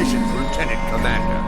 Congratulations, Lieutenant Commander.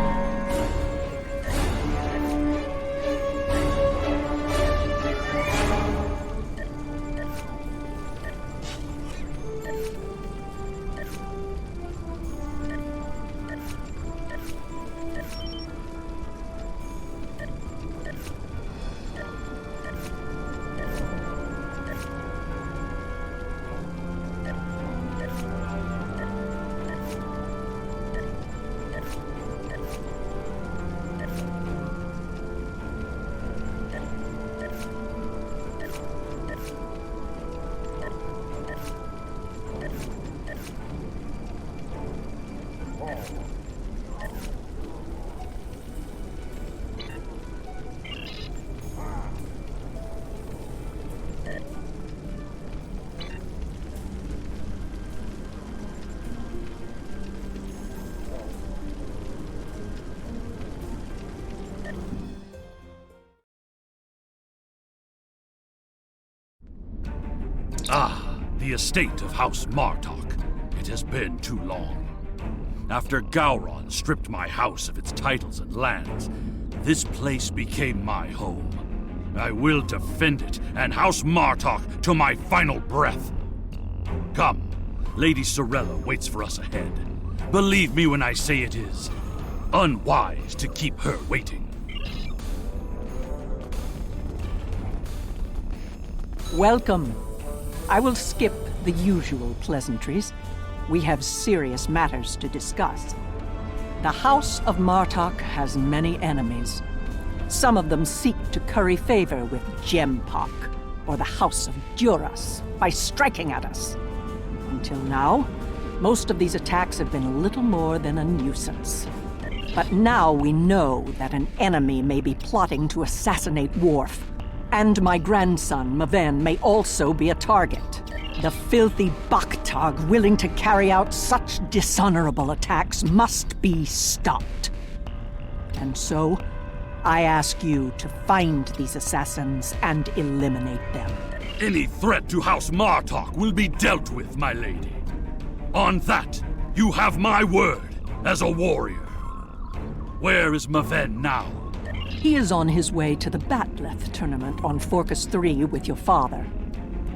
Ah, the estate of House Martok. It has been too long. After Gowron stripped my house of its titles and lands, this place became my home. I will defend it and House Martok to my final breath. Come, Lady Sorella waits for us ahead. Believe me when I say it is unwise to keep her waiting. Welcome. I will skip the usual pleasantries. We have serious matters to discuss. The House of Martok has many enemies. Some of them seek to curry favor with Gempok, or the House of Duras, by striking at us. Until now, most of these attacks have been little more than a nuisance. But now we know that an enemy may be plotting to assassinate Worf. And my grandson, Maven, may also be a target. The filthy Baktag willing to carry out such dishonorable attacks must be stopped. And so, I ask you to find these assassins and eliminate them. Any threat to House Martok will be dealt with, my lady. On that, you have my word as a warrior. Where is Maven now? He is on his way to the Batleth tournament on Forcus 3 with your father.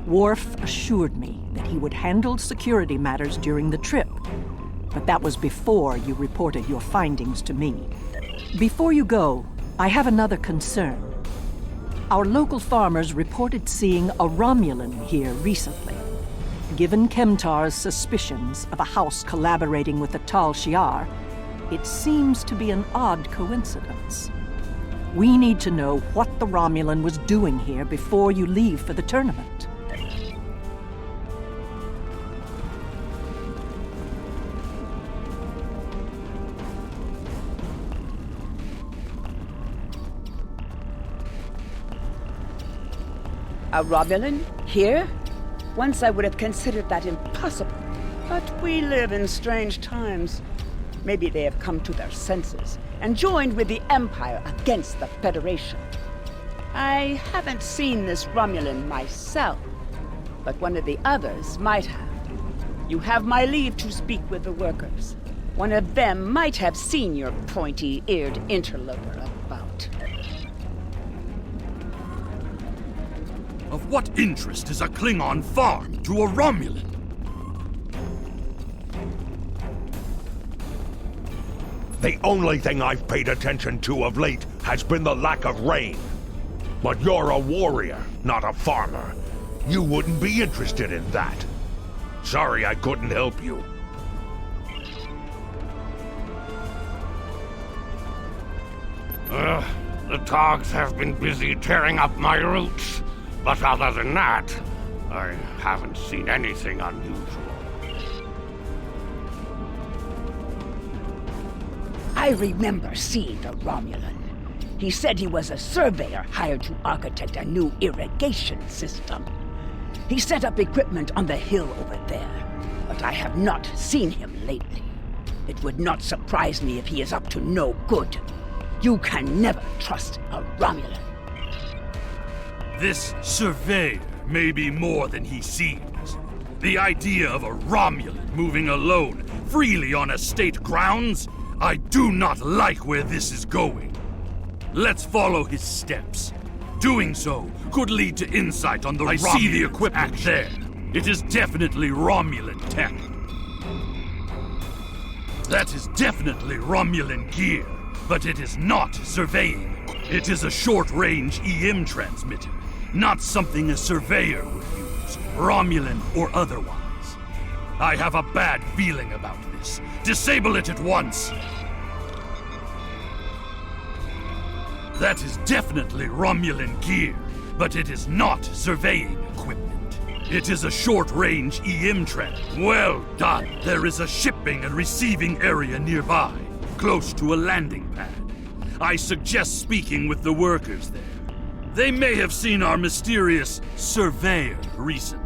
Worf assured me that he would handle security matters during the trip, but that was before you reported your findings to me. Before you go, I have another concern. Our local farmers reported seeing a Romulan here recently. Given Kemtar's suspicions of a house collaborating with the Tal Shiar, it seems to be an odd coincidence. We need to know what the Romulan was doing here before you leave for the tournament. A Romulan? Here? Once I would have considered that impossible. But we live in strange times. Maybe they have come to their senses and joined with the Empire against the Federation. I haven't seen this Romulan myself, but one of the others might have. You have my leave to speak with the workers. One of them might have seen your pointy-eared interloper about. Of what interest is a Klingon farm to a Romulan? The only thing I've paid attention to of late has been the lack of rain. But you're a warrior, not a farmer. You wouldn't be interested in that. Sorry I couldn't help you. The dogs have been busy tearing up my roots. But other than that, I haven't seen anything unusual. I remember seeing the Romulan. He said he was a surveyor hired to architect a new irrigation system. He set up equipment on the hill over there, but I have not seen him lately. It would not surprise me if he is up to no good. You can never trust a Romulan. This surveyor may be more than he seems. The idea of a Romulan moving alone freely on estate grounds? I do not like where this is going. Let's follow his steps. Doing so could lead to insight on the I see the equipment there. It is definitely Romulan tech. That is definitely Romulan gear, but it is not surveying. It is a short-range EM transmitter, not something a surveyor would use, Romulan or otherwise. I have a bad feeling about this. Disable it at once. That is definitely Romulan gear, but it is not surveying equipment. It is a short-range EM transmitter. Well done. There is a shipping and receiving area nearby, close to a landing pad. I suggest speaking with the workers there. They may have seen our mysterious surveyor recently.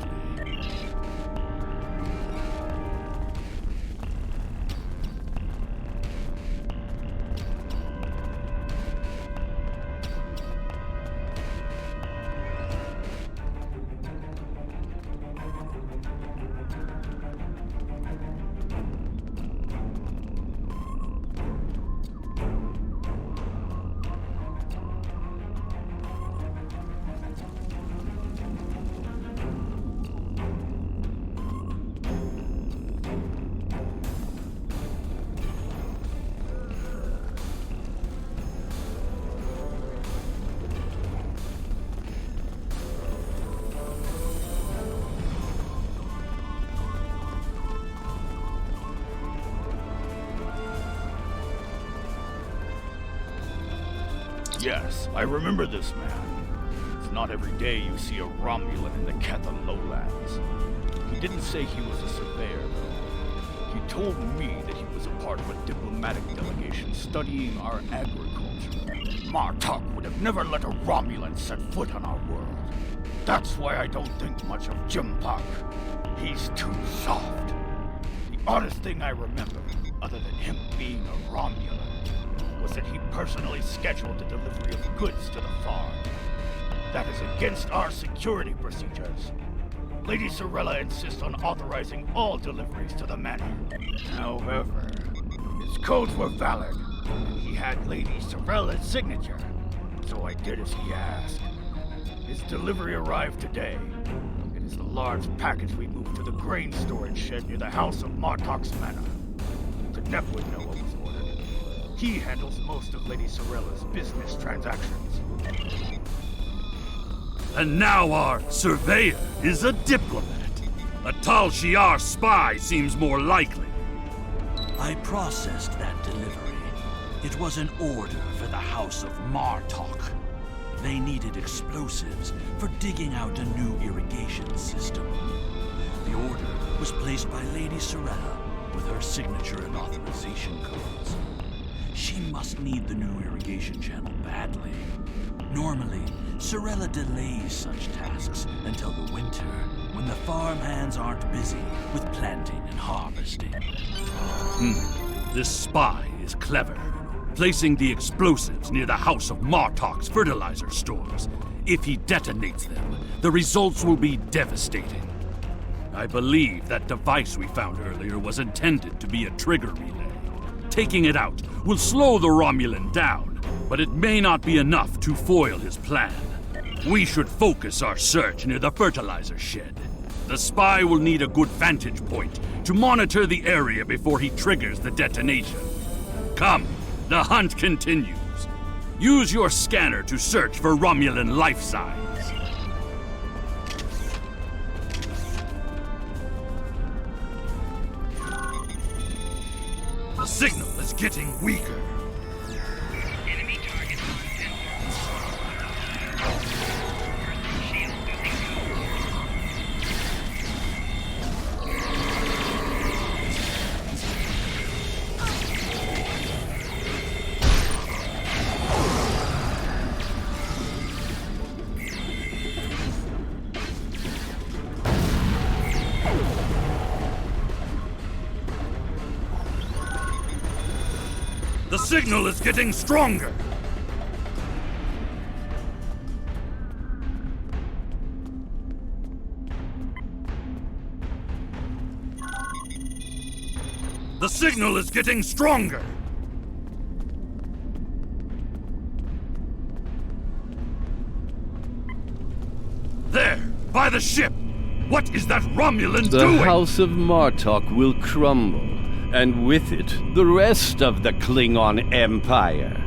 Yes, I remember this man. It's not every day you see a Romulan in the Ketha lowlands. He didn't say he was a surveyor, though. He told me that he was a part of a diplomatic delegation studying our agriculture. Martok would have never let a Romulan set foot on our world. That's why I don't think much of Jimpak. He's too soft. The oddest thing I remember, other than him being a Romulan, was that he personally scheduled the delivery of goods to the farm. That is against our security procedures. Lady Sorella insists on authorizing all deliveries to the manor. However, his codes were valid, and he had Lady Sorella's signature, so I did as he asked. His delivery arrived today. It is the large package we moved to the grain storage shed near the house of Martok's manor. The Nep would know what was ordered. He handles most of Lady Sorella's business transactions. And now our surveyor is a diplomat. A Tal Shiar spy seems more likely. I processed that delivery. It was an order for the House of Martok. They needed explosives for digging out a new irrigation system. The order was placed by Lady Sorella with her signature and authorization codes. She must need the new irrigation channel badly. Normally, Sorella delays such tasks until the winter, when the farm hands aren't busy with planting and harvesting. This spy is clever, placing the explosives near the House of Martok's fertilizer stores. If he detonates them, the results will be devastating. I believe that device we found earlier was intended to be a trigger relay. Taking it out will slow the Romulan down, but it may not be enough to foil his plan. We should focus our search near the fertilizer shed. The spy will need a good vantage point to monitor the area before he triggers the detonation. Come, the hunt continues. Use your scanner to search for Romulan life signs. The signal is getting weaker. Enemy target on shield The signal is getting stronger. The signal is getting stronger! There! By the ship! What is that Romulan doing? The House of Martok will crumble, and with it, the rest of the Klingon Empire.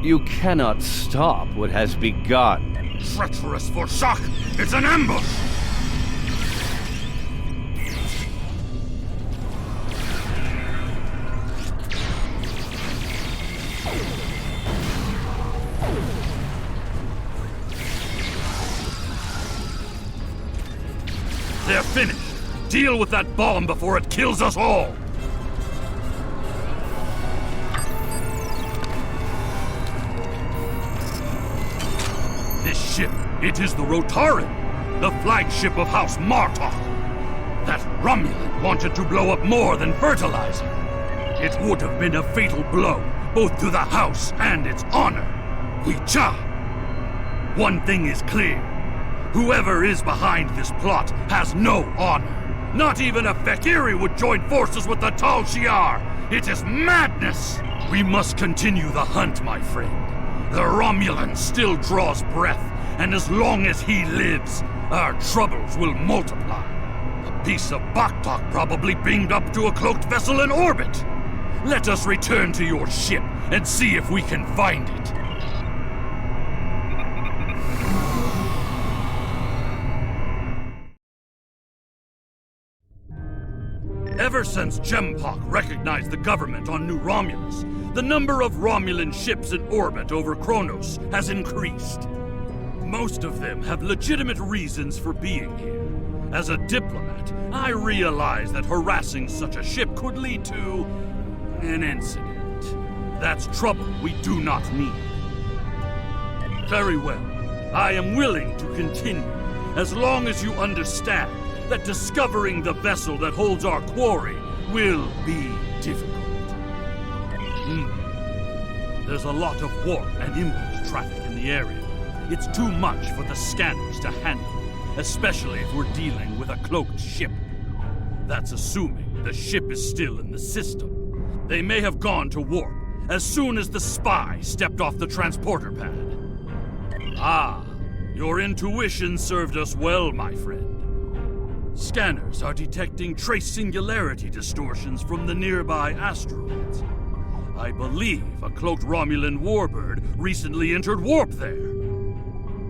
You cannot stop what has begun. Treacherous for shock! It's an ambush! They're finished! Deal with that bomb before it kills us all! This ship, it is the Rotaran, the flagship of House Martok. That Romulan wanted to blow up more than fertilizer. It would have been a fatal blow, both to the House and its honor. Wicha! One thing is clear. Whoever is behind this plot has no honor. Not even a Fekiri would join forces with the Tal Shiar. It is madness! We must continue the hunt, my friend. The Romulan still draws breath, and as long as he lives, our troubles will multiply. A piece of Baktok probably beamed up to a cloaked vessel in orbit. Let us return to your ship and see if we can find it. Ever since Gempok recognized the government on New Romulus, the number of Romulan ships in orbit over Kronos has increased. Most of them have legitimate reasons for being here. As a diplomat, I realize that harassing such a ship could lead to an incident. That's trouble we do not need. Very well. I am willing to continue, as long as you understand that discovering the vessel that holds our quarry will be difficult. There's a lot of warp and impulse traffic in the area. It's too much for the scanners to handle, especially if we're dealing with a cloaked ship. That's assuming the ship is still in the system. They may have gone to warp as soon as the spy stepped off the transporter pad. Ah, your intuition served us well, my friend. Scanners are detecting trace singularity distortions from the nearby asteroids. I believe a cloaked Romulan warbird recently entered warp there.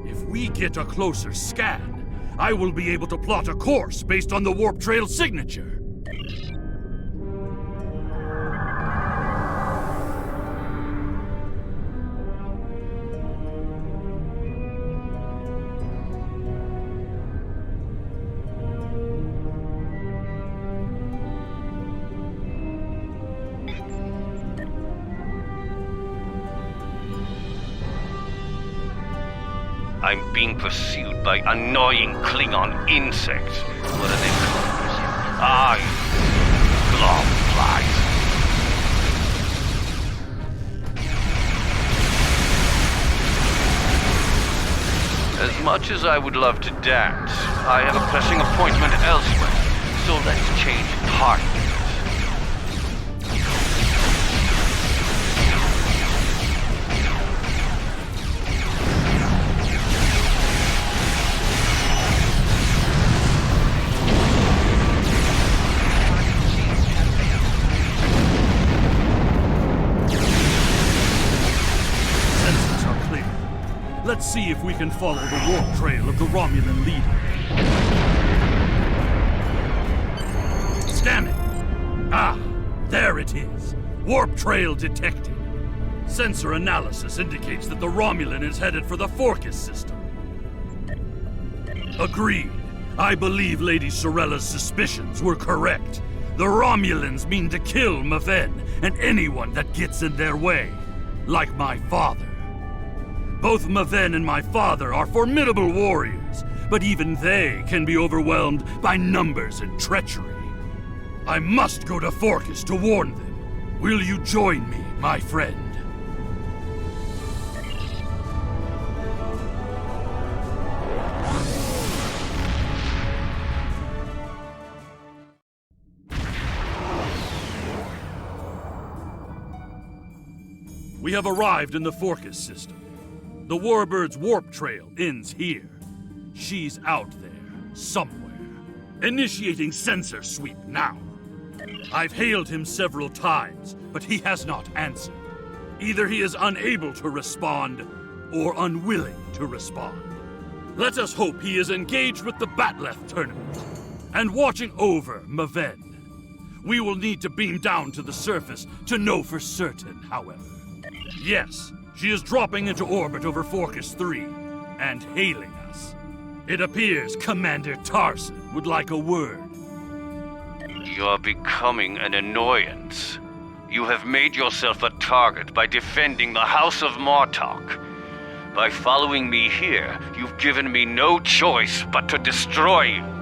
If we get a closer scan, I will be able to plot a course based on the warp trail signature. I'm being pursued by annoying Klingon insects. What are they called? Globflies. As much as I would love to dance, I have a pressing appointment elsewhere, so let's change partners. Let's see if we can follow the warp trail of the Romulan leader. Scanning! Ah, there it is. Warp trail detected. Sensor analysis indicates that the Romulan is headed for the Forcus system. Agreed. I believe Lady Sorella's suspicions were correct. The Romulans mean to kill Maven and anyone that gets in their way. Like my father. Both Maven and my father are formidable warriors, but even they can be overwhelmed by numbers and treachery. I must go to Forcus to warn them. Will you join me, my friend? We have arrived in the Forcus system. The Warbird's warp trail ends here. She's out there, somewhere. Initiating sensor sweep now. I've hailed him several times, but he has not answered. Either he is unable to respond, or unwilling to respond. Let us hope he is engaged with the Batleth tournament, and watching over Maven. We will need to beam down to the surface to know for certain, however. Yes, she is dropping into orbit over Forcus 3, and hailing us. It appears Commander Tarson would like a word. You're becoming an annoyance. You have made yourself a target by defending the House of Martok. By following me here, you've given me no choice but to destroy you.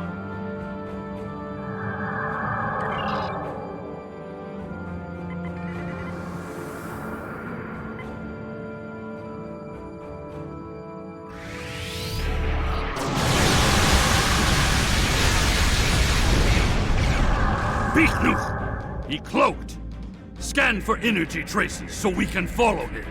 Beatnuth! He cloaked! Scan for energy traces so we can follow him.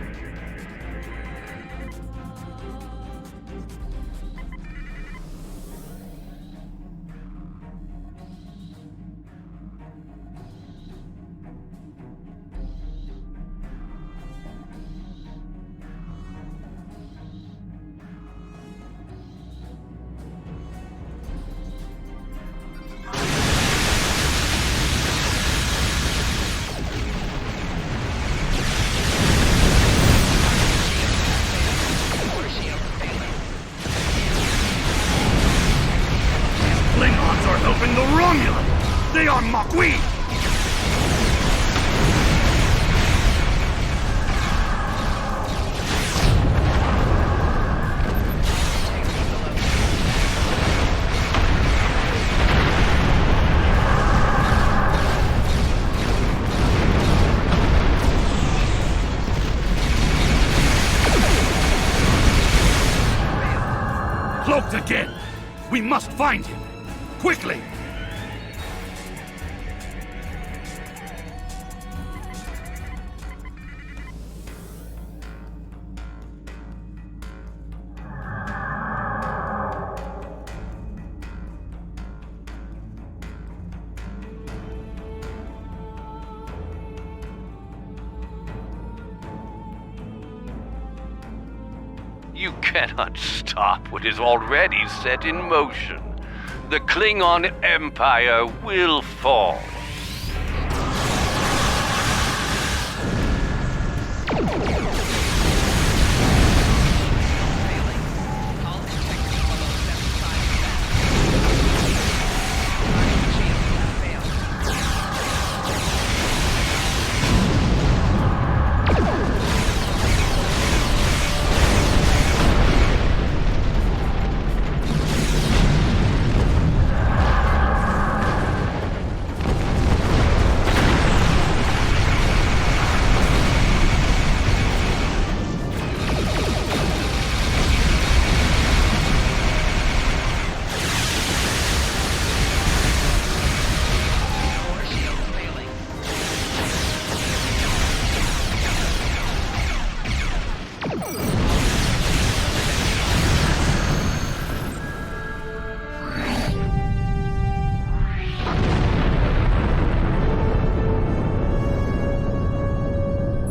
Klingons are helping the Romulans! They are Makwi! Cloaked again! We must find him! Quickly! You cannot stop what is already set in motion. The Klingon Empire will fall.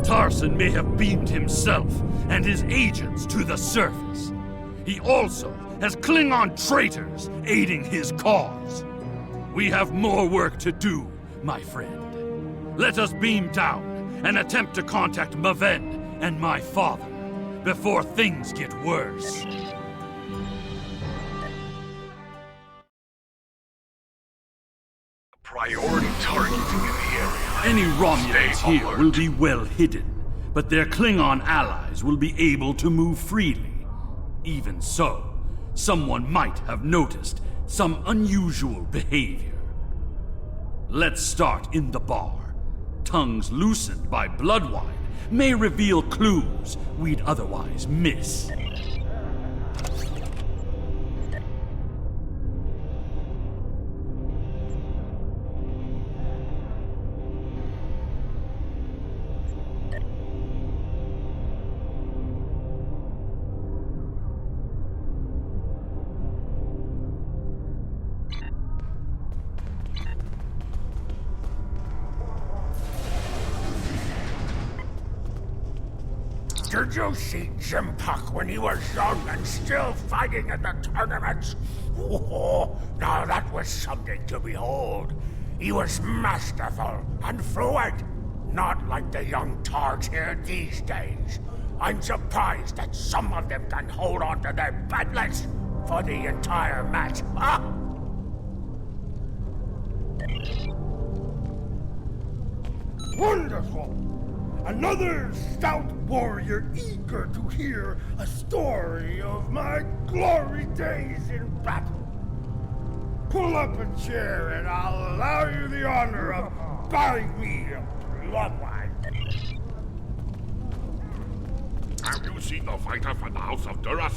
Tarson may have beamed himself and his agents to the surface. He also has Klingon traitors aiding his cause. We have more work to do, my friend. Let us beam down and attempt to contact Maven and my father before things get worse. Priority targeting in the area. Any Romulans Stay here alert. will be well hidden, but their Klingon allies will be able to move freely. Even so, someone might have noticed some unusual behavior. Let's start in the bar. Tongues loosened by blood wine may reveal clues we'd otherwise miss. Did you see Jim Puck when he was young and still fighting in the tournaments? Oh, now that was something to behold. He was masterful and fluent, not like the young tards here these days. I'm surprised that some of them can hold on to their batlets for the entire match. Huh? Wonderful! Another stout warrior eager to hear a story of my glory days in battle. Pull up a chair and I'll allow you the honor of buying me a bloodline. Have you seen the fighter from the House of Duras?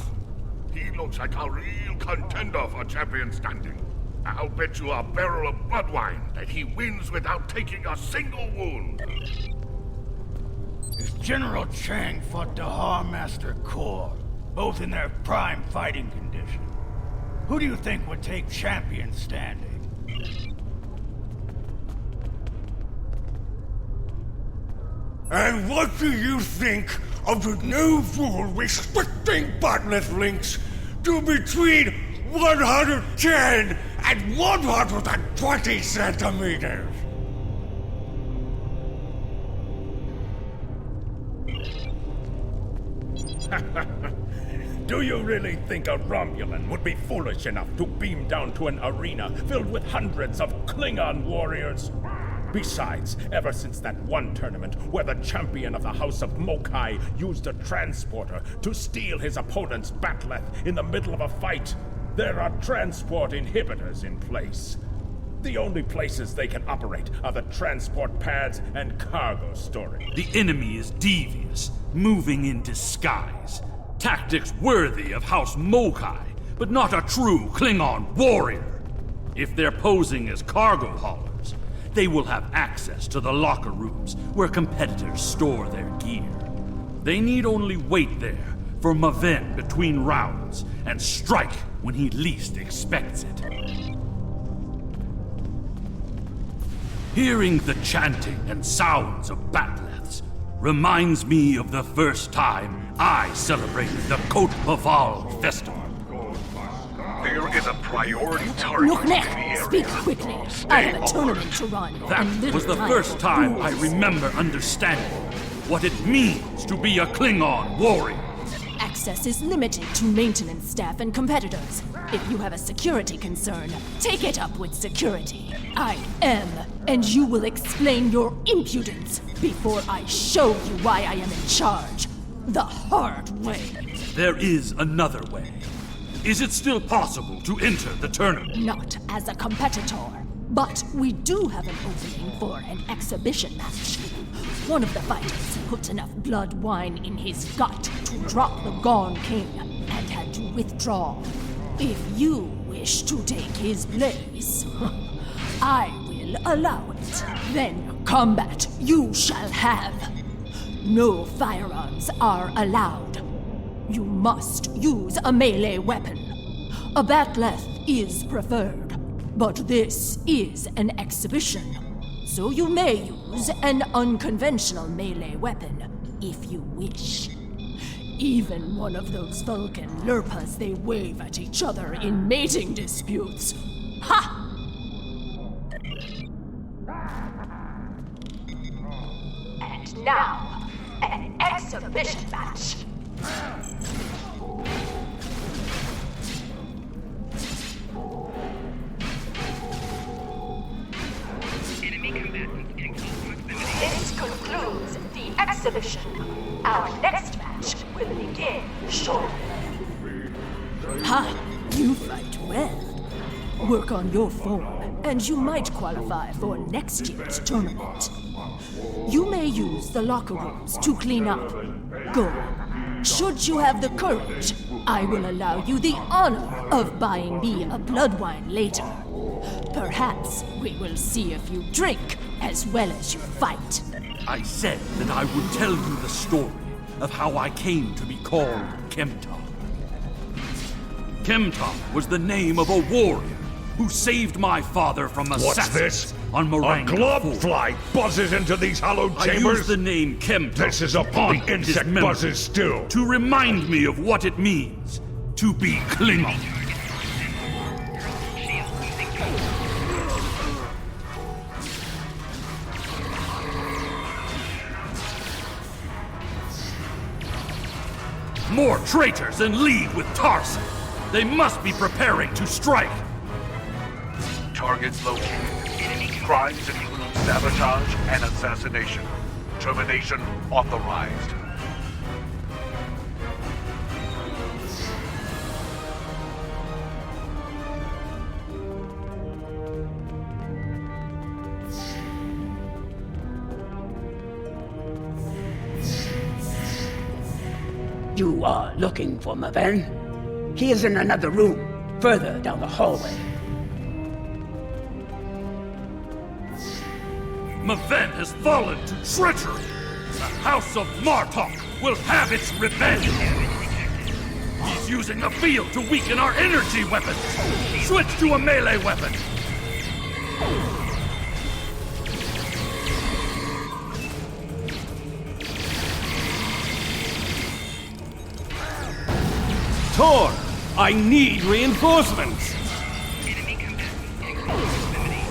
He looks like a real contender for champion standing. I'll bet you a barrel of blood wine that he wins without taking a single wound. If General Chang fought Dahar Master Kor, both in their prime fighting condition, who do you think would take champion standing? And what do you think of the new rule restricting botnet links to between 110 and 120 centimeters? Do you really think a Romulan would be foolish enough to beam down to an arena filled with hundreds of Klingon warriors? Besides, ever since that one tournament where the champion of the House of Mokai used a transporter to steal his opponent's batleth in the middle of a fight, there are transport inhibitors in place. The only places they can operate are the transport pads and cargo storage. The enemy is devious, moving in disguise. Tactics worthy of House Mokai, but not a true Klingon warrior. If they're posing as cargo haulers, they will have access to the locker rooms where competitors store their gear. They need only wait there for Maven between rounds and strike when he least expects it. Hearing the chanting and sounds of batleths reminds me of the first time I celebrated the Côte Paval festival. There is a priority target in the Nukhnek, area. speak quickly. I have a tournament to run. That and little was the time first for time I fools. remember understanding what it means to be a Klingon warrior. Access is limited to maintenance staff and competitors. If you have a security concern, take it up with security. I am, and you will explain your impudence before I show you why I am in charge. The hard way. There is another way. Is it still possible to enter the tournament? Not as a competitor, but we do have an opening for an exhibition match. One of the fighters put enough blood wine in his gut to drop the Gone King and had to withdraw. If you wish to take his place, I will allow it. Then combat you shall have. No firearms are allowed. You must use a melee weapon. A batleth is preferred, but this is an exhibition, so you may use an unconventional melee weapon if you wish. Even one of those Vulcan lurpas they wave at each other in mating disputes. Ha! And now, an exhibition match. Enemy combatants in close proximity. This concludes the exhibition. Our next match will begin shortly. Ha! You fight well. Work on your form, and you might qualify for next year's tournament. You may use the locker rooms to clean up. Go. Should you have the courage, I will allow you the honor of buying me a blood wine later. Perhaps we will see if you drink as well as you fight. I said that I would tell you the story of how I came to be called Kemtar. Kemtar was the name of a warrior who saved my father from What's assassins this? on A Moranga 4. globfly buzzes into these hallowed I chambers. use the name Chemtalk This is up to haunt the his insect memory buzzes still. to remind me of what it means to be Klingon. More traitors in league with Tarson. They must be preparing to strike. Targets located. Crimes include sabotage and assassination. Termination authorized. You are looking for Maven? He is in another room, further down the hallway. Maven has fallen to treachery. The House of Martok will have its revenge. He's using the field to weaken our energy weapons. Switch to a melee weapon. Tor, I need reinforcements. Enemy combatants in close proximity.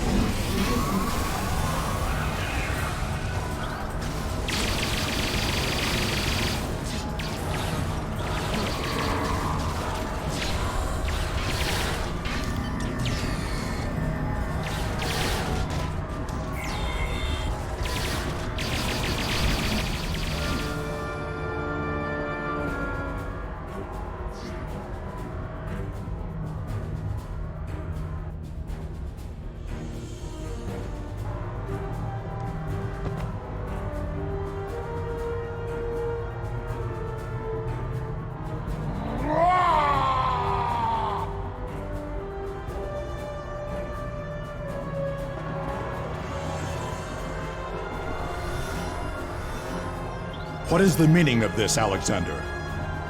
What is the meaning of this, Alexander?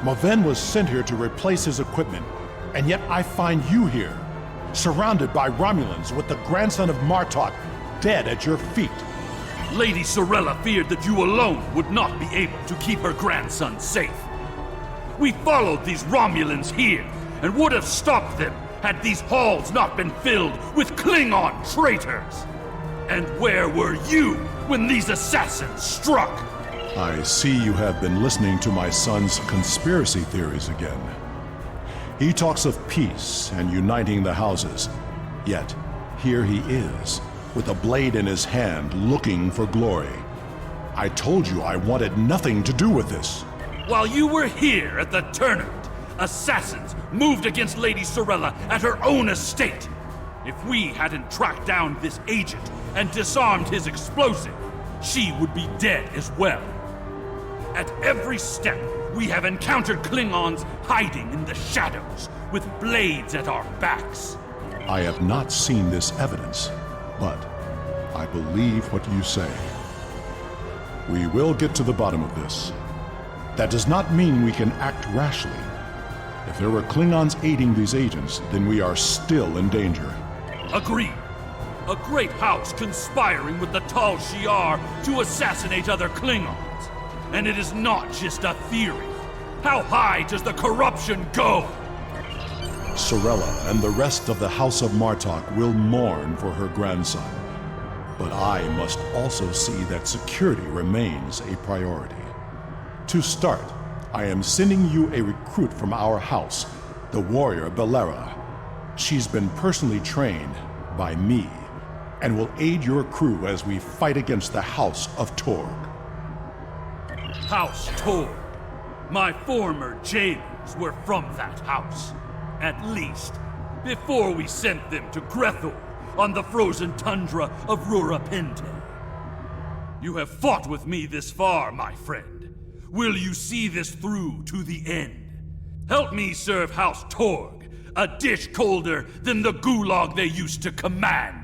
Maven was sent here to replace his equipment, and yet I find you here, surrounded by Romulans with the grandson of Martok dead at your feet. Lady Sorella feared that you alone would not be able to keep her grandson safe. We followed these Romulans here and would have stopped them had these halls not been filled with Klingon traitors. And where were you when these assassins struck? I see you have been listening to my son's conspiracy theories again. He talks of peace and uniting the houses, yet here he is, with a blade in his hand, looking for glory. I told you I wanted nothing to do with this. While you were here at the tournament, assassins moved against Lady Sorella at her own estate. If we hadn't tracked down this agent and disarmed his explosive, she would be dead as well. At every step, we have encountered Klingons hiding in the shadows, with blades at our backs. I have not seen this evidence, but I believe what you say. We will get to the bottom of this. That does not mean we can act rashly. If there were Klingons aiding these agents, then we are still in danger. Agreed. A great house conspiring with the Tal Shiar to assassinate other Klingons. And it is not just a theory. How high does the corruption go? Sorella and the rest of the House of Martok will mourn for her grandson. But I must also see that security remains a priority. To start, I am sending you a recruit from our house, the warrior Belera. She's been personally trained by me, and will aid your crew as we fight against the House of Torg. House Torg. My former jailers were from that house. At least, before we sent them to Grethor on the frozen tundra of Rurapente. You have fought with me this far, my friend. Will you see this through to the end? Help me serve House Torg, a dish colder than the gulag they used to command.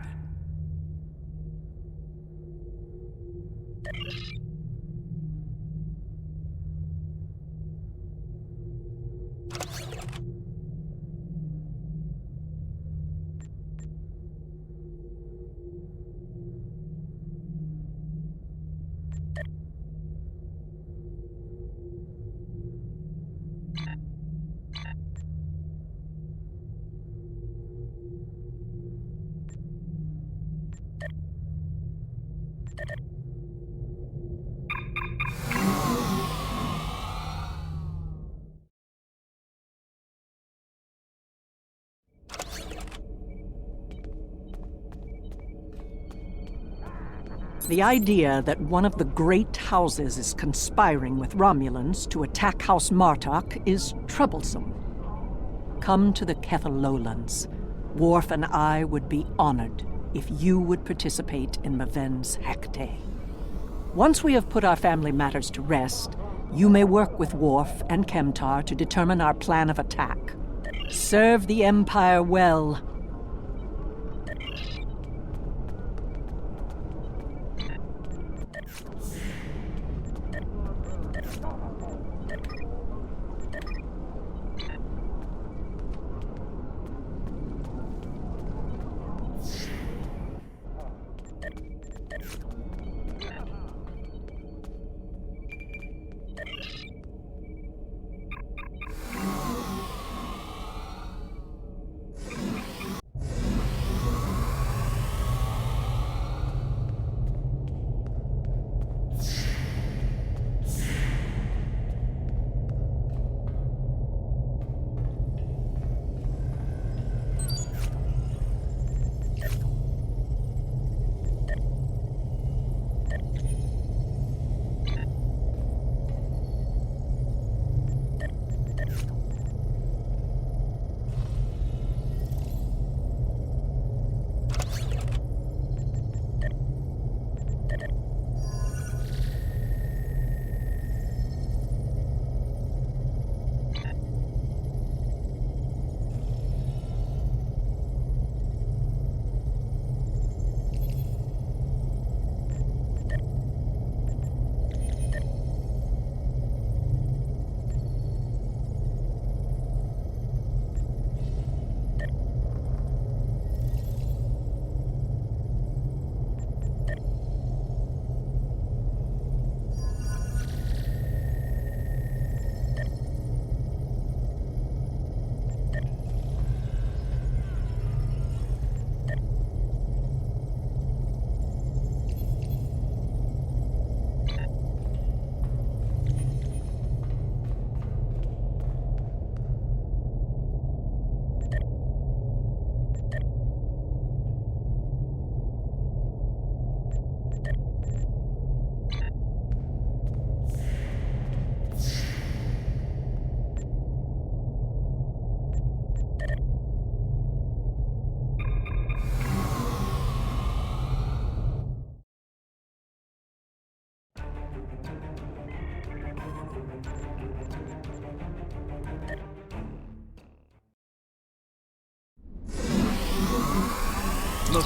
The idea that one of the great houses is conspiring with Romulans to attack House Martok is troublesome. Come to the Kethel Lowlands. Worf and I would be honored if you would participate in Maven's Hecate. Once we have put our family matters to rest, you may work with Worf and Kemtar to determine our plan of attack. Serve the Empire well.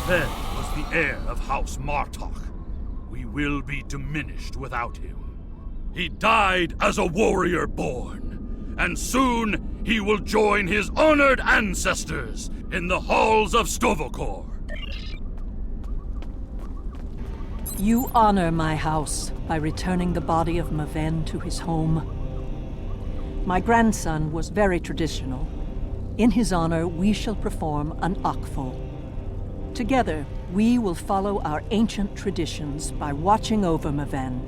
Maven was the heir of House Martok. We will be diminished without him. He died as a warrior born, and soon he will join his honored ancestors in the halls of Stovokor. You honor my house by returning the body of Maven to his home. My grandson was very traditional. In his honor, we shall perform an Akvo. Together, we will follow our ancient traditions by watching over Maven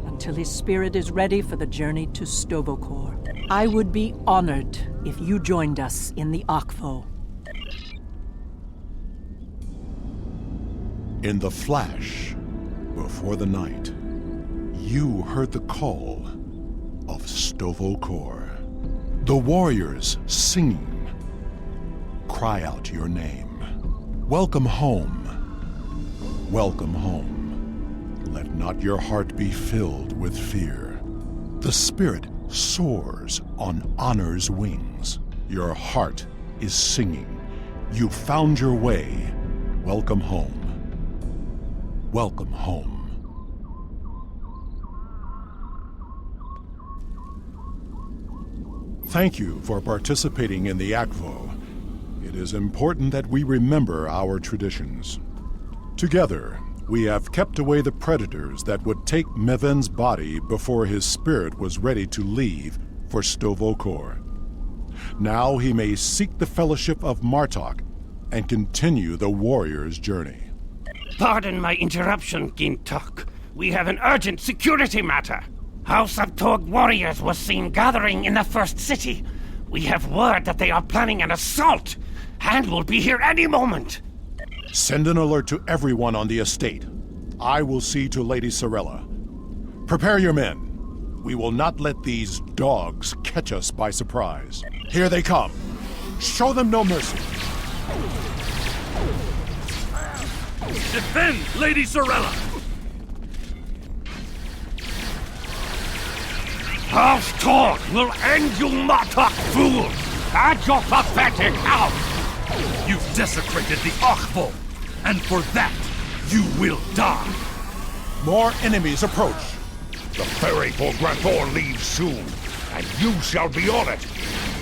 until his spirit is ready for the journey to Stovokor. I would be honored if you joined us in the Akvo. In the flash, before the night, you heard the call of Stovokor. The warriors singing. Cry out your name. Welcome home. Welcome home. Let not your heart be filled with fear. The spirit soars on honor's wings. Your heart is singing. You found your way. Welcome home. Welcome home. Thank you for participating in the Akvo. It is important that we remember our traditions. Together, we have kept away the predators that would take Maven's body before his spirit was ready to leave for Stovokor. Now he may seek the fellowship of Martok and continue the warrior's journey. Pardon my interruption, Gintok. We have an urgent security matter. House of Tog warriors was seen gathering in the first city. We have word that they are planning an assault, and will be here any moment. Send an alert to everyone on the estate. I will see to Lady Sorella. Prepare your men. We will not let these dogs catch us by surprise. Here they come. Show them no mercy. Defend Lady Sorella! House Torg will end you, Martok fool! At your pathetic house! You've desecrated the Archvol, and for that, you will die! More enemies approach. The ferry for Grathor leaves soon, and you shall be on it,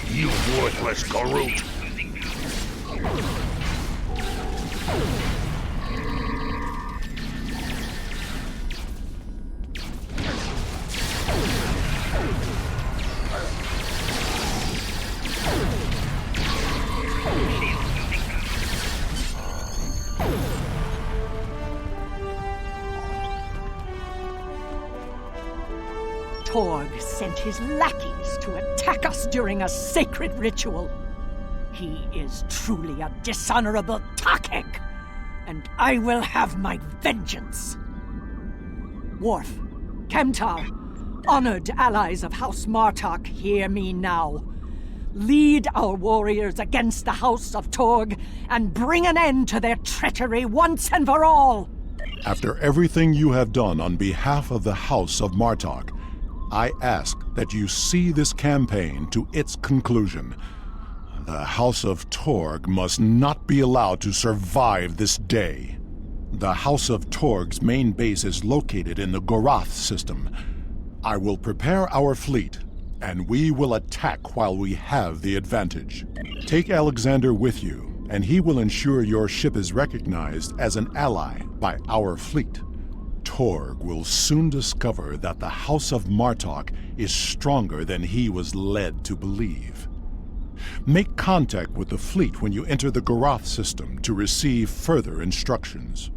you worthless Garut. Torg sent his lackeys to attack us during a sacred ritual. He is truly a dishonorable Takek, and I will have my vengeance. Worf, Kemtar, honored allies of House Martok, hear me now. Lead our warriors against the House of Torg and bring an end to their treachery once and for all. After everything you have done on behalf of the House of Martok, I ask that you see this campaign to its conclusion. The House of Torg must not be allowed to survive this day. The House of Torg's main base is located in the Gorath system. I will prepare our fleet, and we will attack while we have the advantage. Take Alexander with you, and he will ensure your ship is recognized as an ally by our fleet. Torg will soon discover that the House of Martok is stronger than he was led to believe. Make contact with the fleet when you enter the Gorath system to receive further instructions.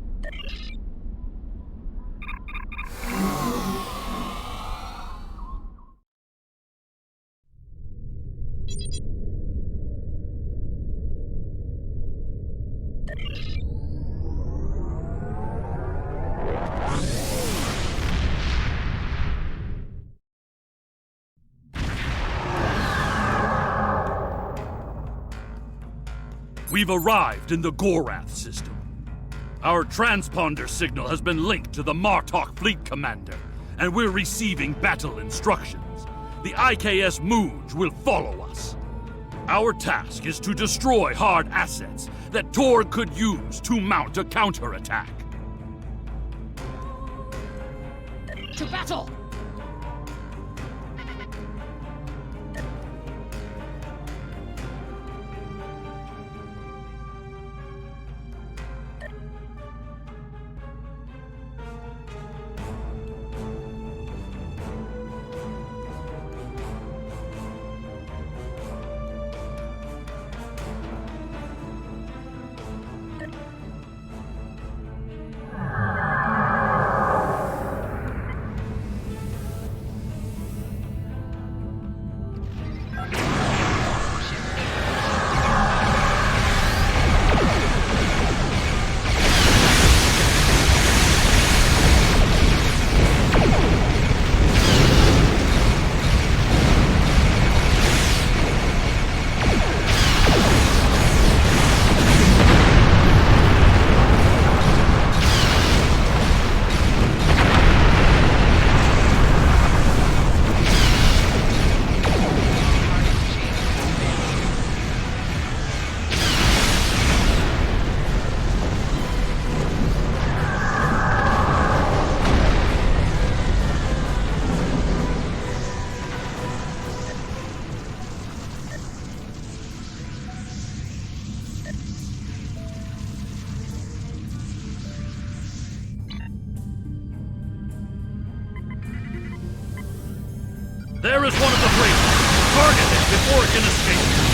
We've arrived in the Gorath system. Our transponder signal has been linked to the Martok fleet commander, and we're receiving battle instructions. The IKS Mooj will follow us. Our task is to destroy hard assets that Torg could use to mount a counterattack. To battle! There is one of the freighters. Target it before it can escape.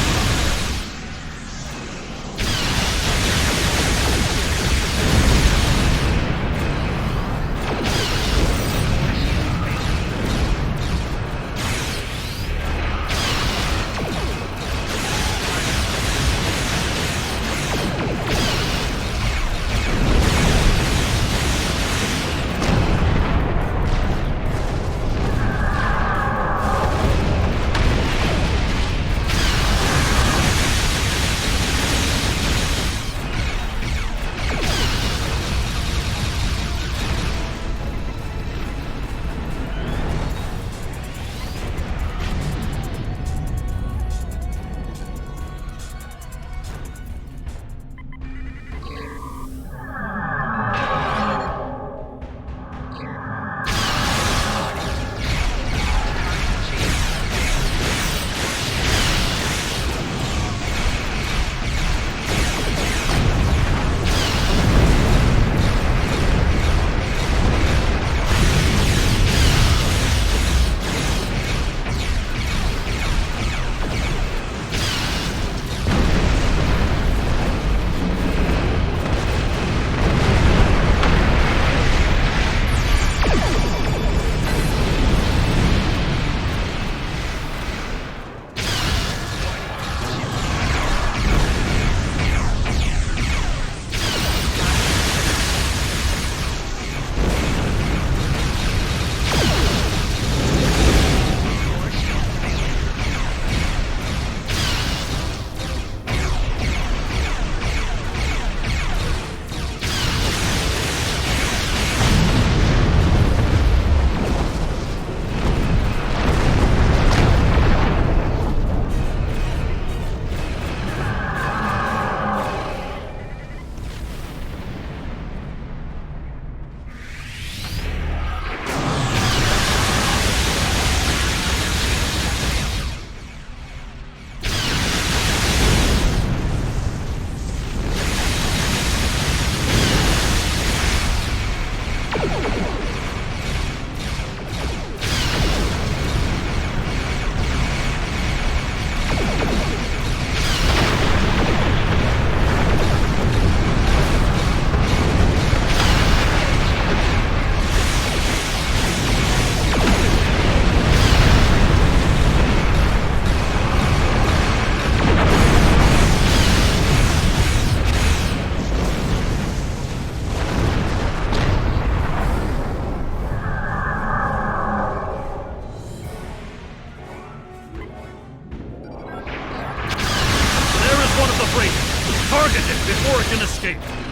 escape!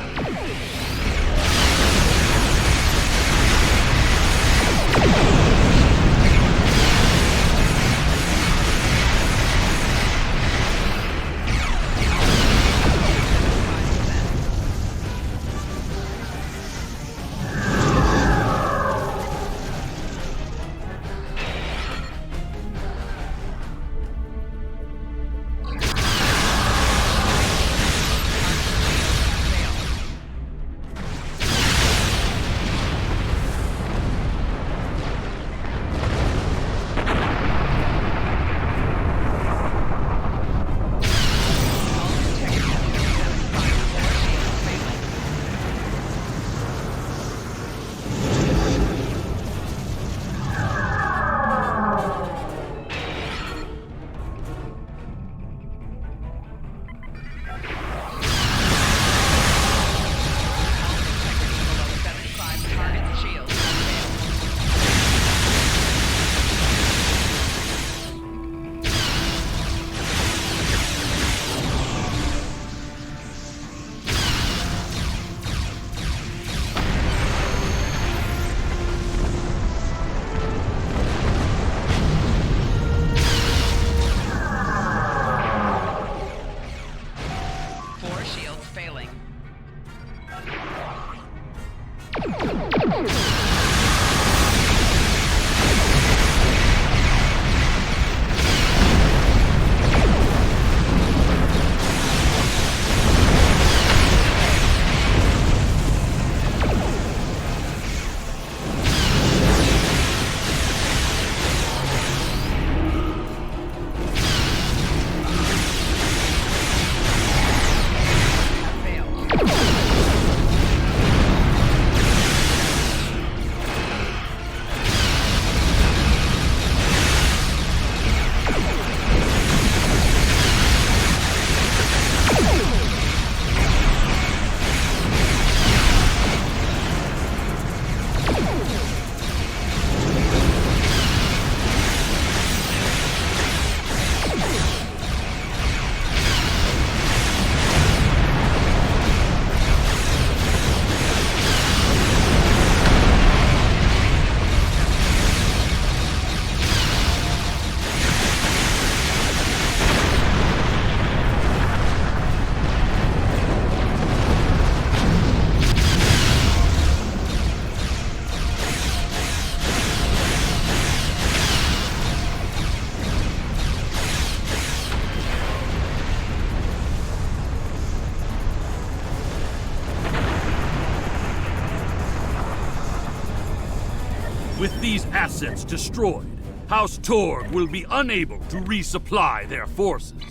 With these assets destroyed, House Torg will be unable to resupply their forces.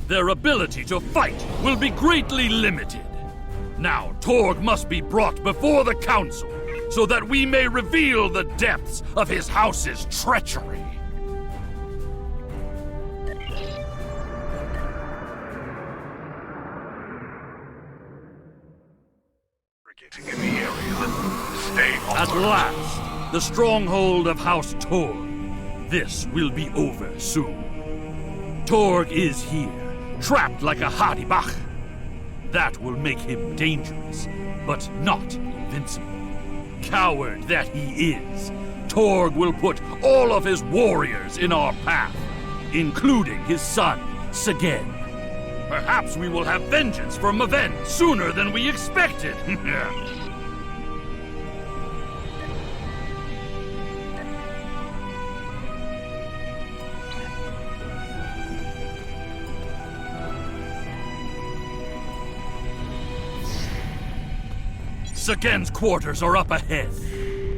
Their ability to fight will be greatly limited. Now, Torg must be brought before the Council so that we may reveal the depths of his house's treachery. In the area. Stay on. At last, the stronghold of House Torg. This will be over soon. Torg is here, trapped like a Hadibach. That will make him dangerous, but not invincible. Coward that he is, Torg will put all of his warriors in our path, including his son, Segen. Perhaps we will have vengeance for Maven sooner than we expected. Segen's quarters are up ahead.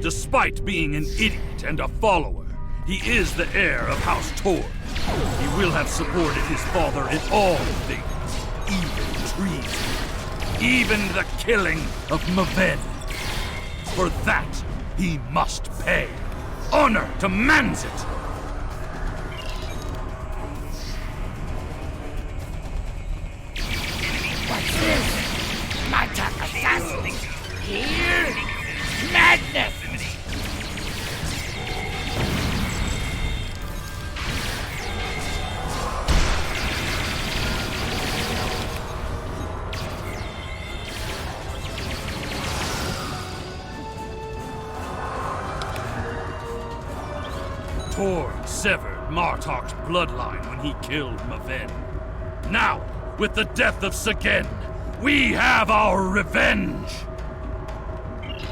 Despite being an idiot and a follower, he is the heir of House Torg. He will have supported his father in all things, even treason, even the killing of Maven. For that, he must pay. Honor demands it! What's this? Martok assassins! Here? Madness! Torg severed Martok's bloodline when he killed Maven. Now, with the death of Sagen, we have our revenge!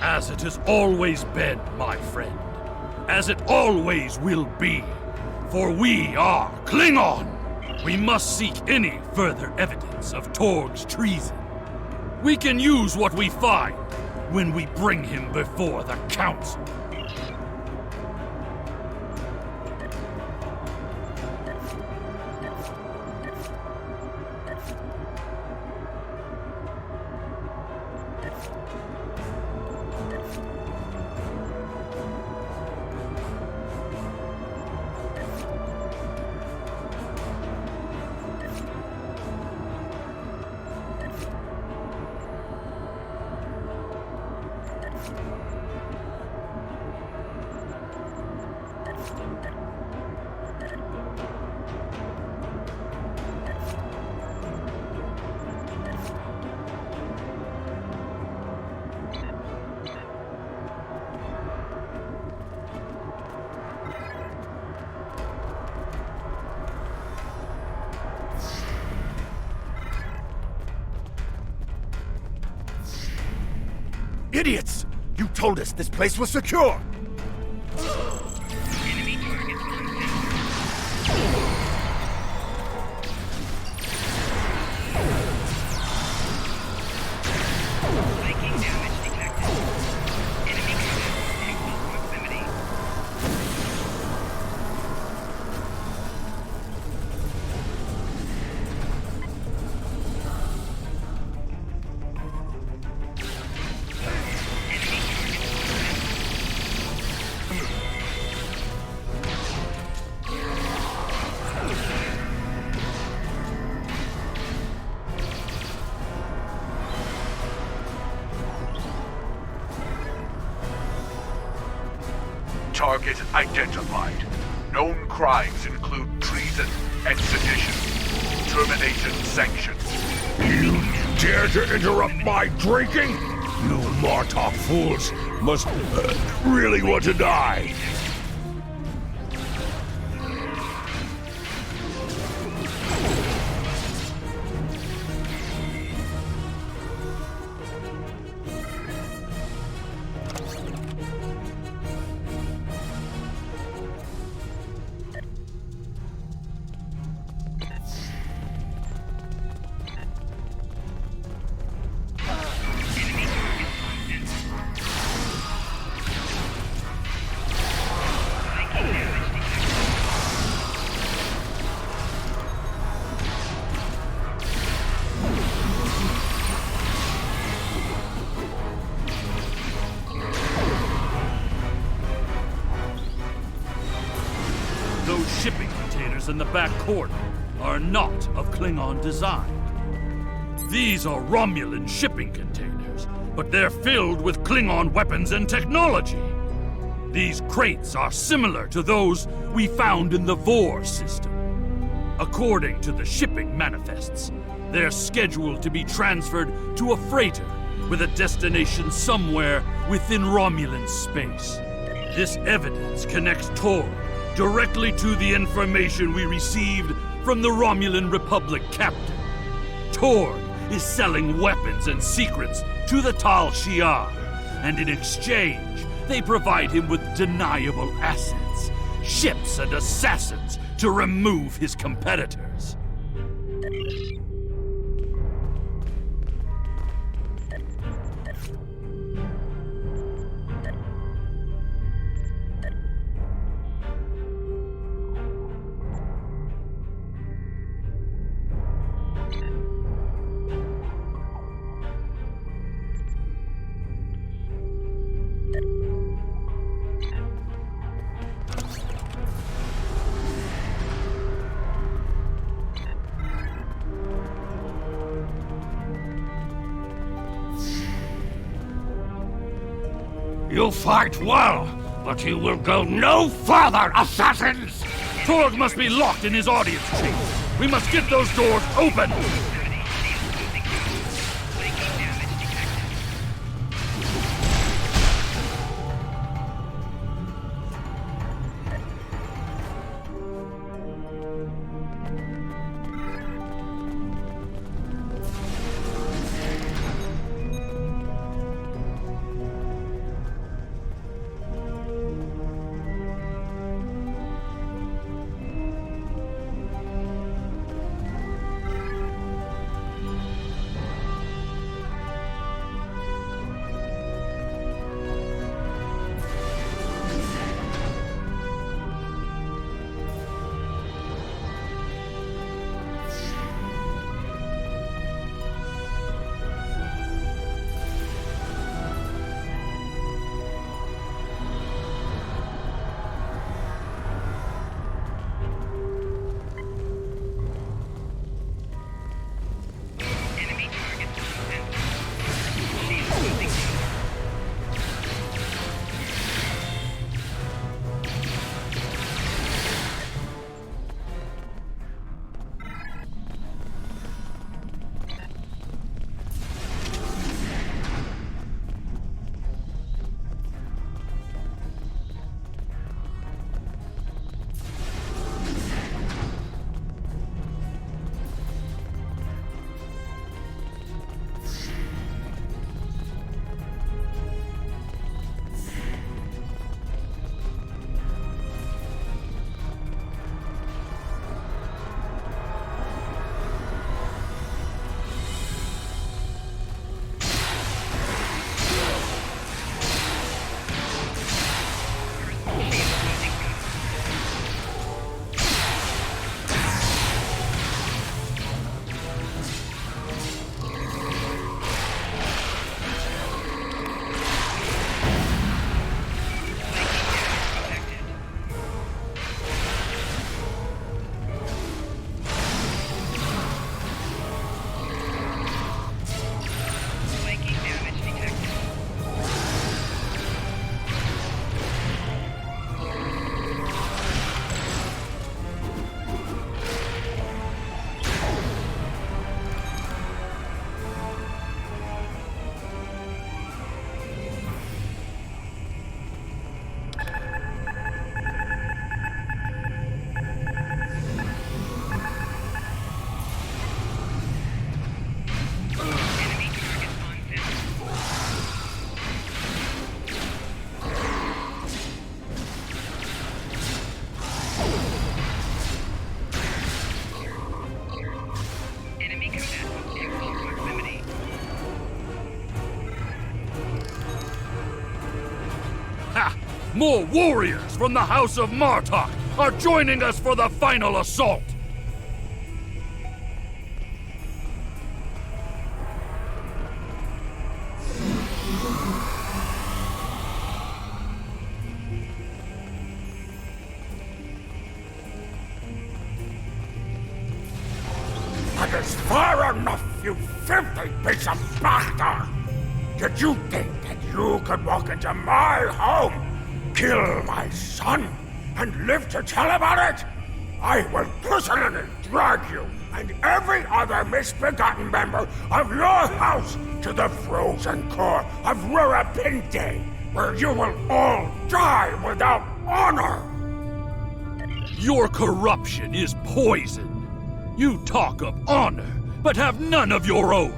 As it has always been, my friend. As it always will be. For we are Klingon! We must seek any further evidence of Torg's treason. We can use what we find when we bring him before the Council. Idiots! You told us this place was secure! Enemy targets Viking damage detected. Enemy command in close proximity. Target identified. Known crimes include treason and sedition. Termination sanctions. You dare to interrupt my drinking? You Martok fools must really want to die. Those shipping containers in the back corner are not of Klingon design. These are Romulan shipping containers, but they're filled with Klingon weapons and technology. These crates are similar to those we found in the Vor system. According to the shipping manifests, they're scheduled to be transferred to a freighter with a destination somewhere within Romulan space. This evidence connects Torg directly to the information we received from the Romulan Republic captain. Torg is selling weapons and secrets to the Tal Shiar, and in exchange, they provide him with deniable assets, ships and assassins to remove his competitors. You fight well, but you will go no further, assassins! Torg must be locked in his audience chamber. We must get those doors open! More warriors from the House of Martok are joining us for the final assault! That is far enough, you filthy piece of bastard! Did you think that you could walk into my home, kill my son, and live to tell about it? I will personally drag you and every other misbegotten member of your house to the frozen core of Rurapinte, where you will all die without honor! Your corruption is poison. You talk of honor, but have none of your own.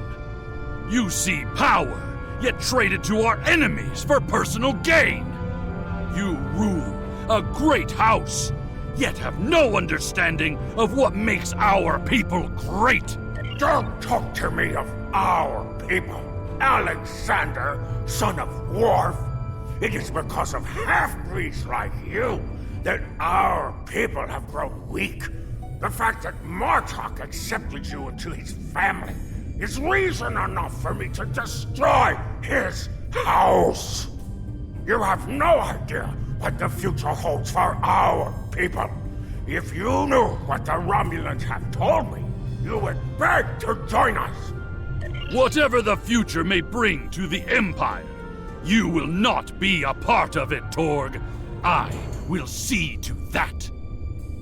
You see power, yet trade it to our enemies for personal gain. You rule a great house, yet have no understanding of what makes our people great. Don't talk to me of our people, Alexander, son of Worf. It is because of half-breeds like you that our people have grown weak. The fact that Martok accepted you into his family is reason enough for me to destroy his house. You have no idea what the future holds for our people. If you knew what the Romulans have told me, you would beg to join us. Whatever the future may bring to the Empire, you will not be a part of it, Torg. I will see to that.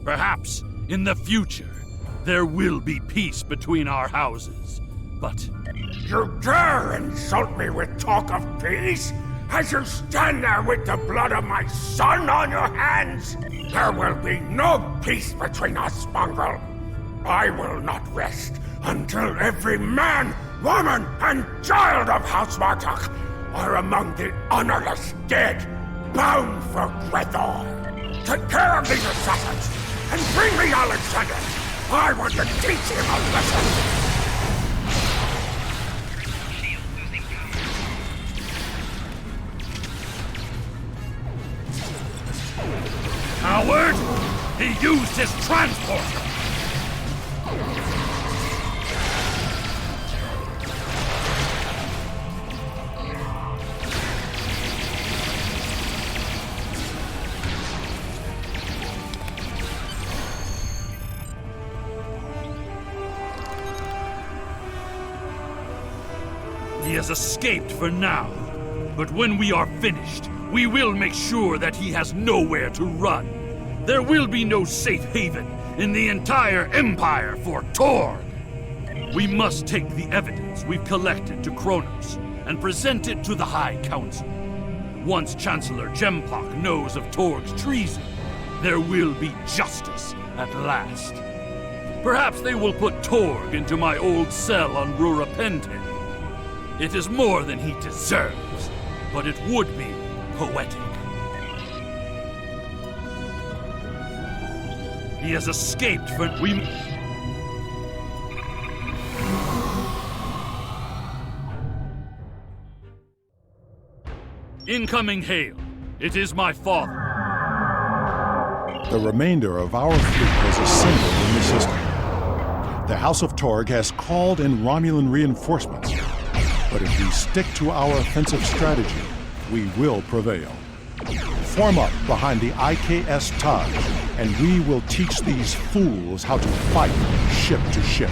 Perhaps in the future, there will be peace between our houses, but... You dare insult me with talk of peace? As you stand there with the blood of my son on your hands? There will be no peace between us, mongrel. I will not rest until every man, woman, and child of House Martok are among the honorless dead, bound for Grethor. Take care of these assassins, and bring me Alexander! I want to teach him a lesson! Coward! He used his transporter! He has escaped for now, but when we are finished, we will make sure that he has nowhere to run. There will be no safe haven in the entire Empire for Torg. We must take the evidence we've collected to Kronos and present it to the High Council. Once Chancellor Jempok knows of Torg's treason, there will be justice at last. Perhaps they will put Torg into my old cell on Rurapente. It is more than he deserves, but it would be poetic. He has escaped for Incoming hail. It is my father. The remainder of our fleet has assembled in the system. The House of Torg has called in Romulan reinforcements. But if we stick to our offensive strategy, we will prevail. Form up behind the IKS Taj, and we will teach these fools how to fight ship to ship.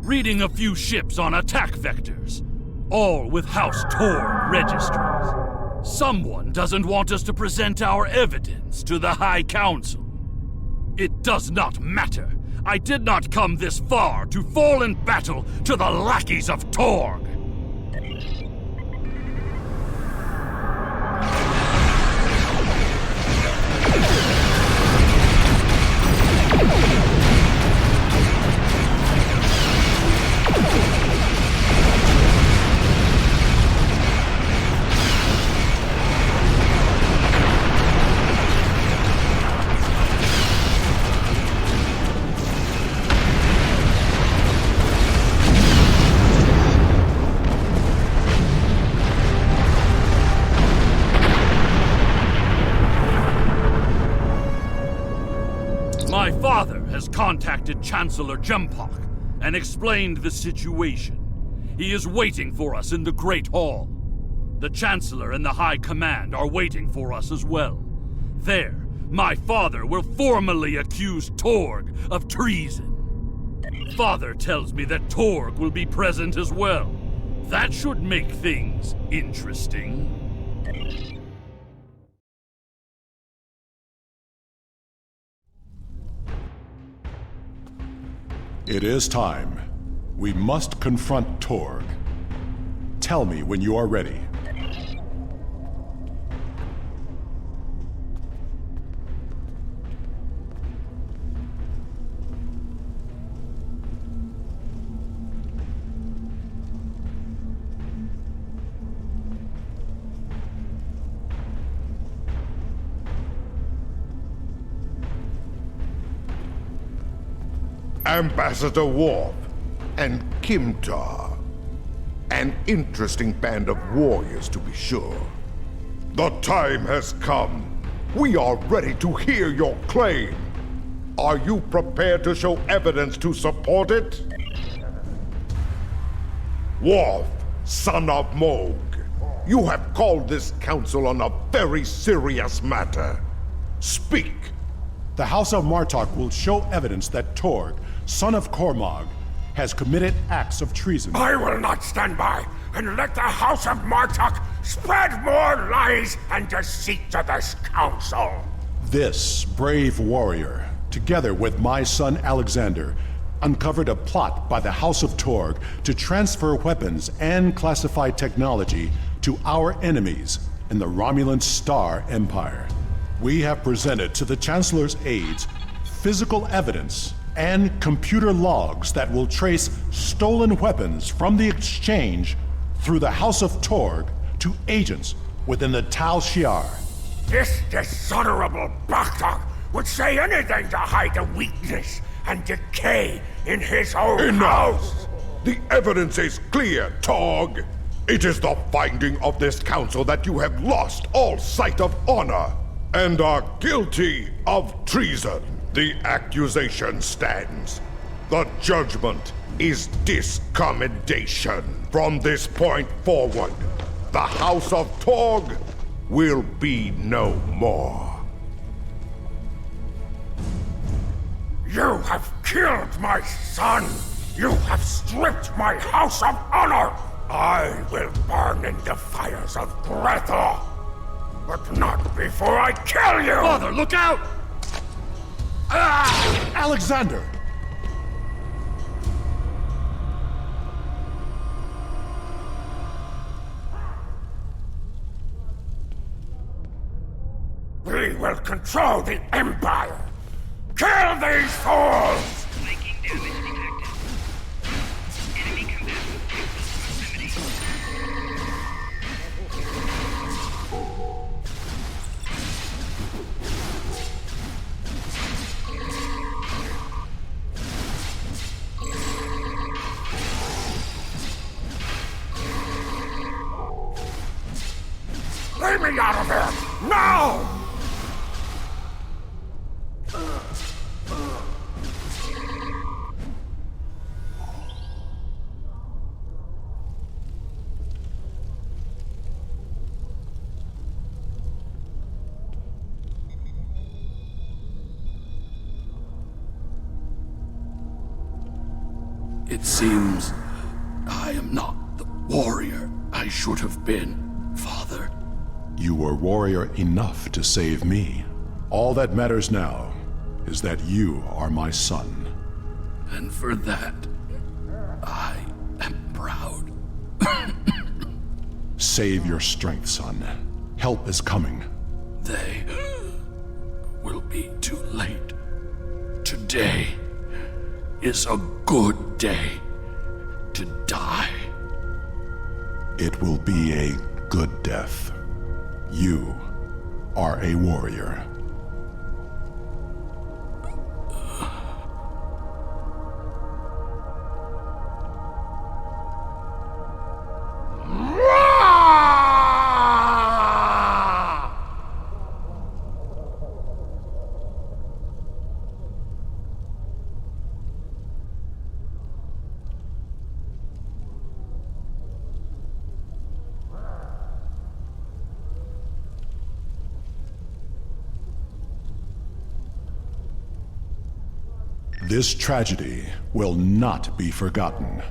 reading a few ships on attack vectors, all with House Torg registries. Someone doesn't want us to present our evidence to the High Council. It does not matter. I did not come this far to fall in battle to the lackeys of Torg. My father has contacted Chancellor Jempok and explained the situation. He is waiting for us in the Great Hall. The Chancellor and the High Command are waiting for us as well. There, my father will formally accuse Torg of treason. Father tells me that Torg will be present as well. That should make things interesting. It is time. We must confront Torg. Tell me when you are ready. Ambassador Worf and Kimtar. An interesting band of warriors, to be sure. The time has come. We are ready to hear your claim. Are you prepared to show evidence to support it? Worf, son of Moog, you have called this council on a very serious matter. Speak. The House of Martok will show evidence that Torg, son of Cormog, has committed acts of treason. I will not stand by and let the House of Martok spread more lies and deceit to this council. This brave warrior, together with my son Alexander, uncovered a plot by the House of Torg to transfer weapons and classified technology to our enemies in the Romulan Star Empire. We have presented to the Chancellor's aides physical evidence and computer logs that will trace stolen weapons from the exchange through the House of Torg to agents within the Tal Shiar. This dishonorable Baktak would say anything to hide the weakness and decay in his own house. The evidence is clear, Torg. It is the finding of this council that you have lost all sight of honor and are guilty of treason. The accusation stands. The judgment is discommendation. From this point forward, the House of Torg will be no more. You have killed my son! You have stripped my house of honor! I will burn in the fires of Breathor! But not before I kill you! Father, look out! Ah! Alexander! We will control the Empire! Kill these fools! Making damage detected. Enemy combatant in close proximity. Let me out of here! Now! It seems I am not the warrior I should have been, Father. You were warrior enough to save me. All that matters now is that you are my son. And for that, I am proud. Save your strength, son. Help is coming. They will be too late. Today is a good day to die. It will be a good death. You are a warrior. This tragedy will not be forgotten.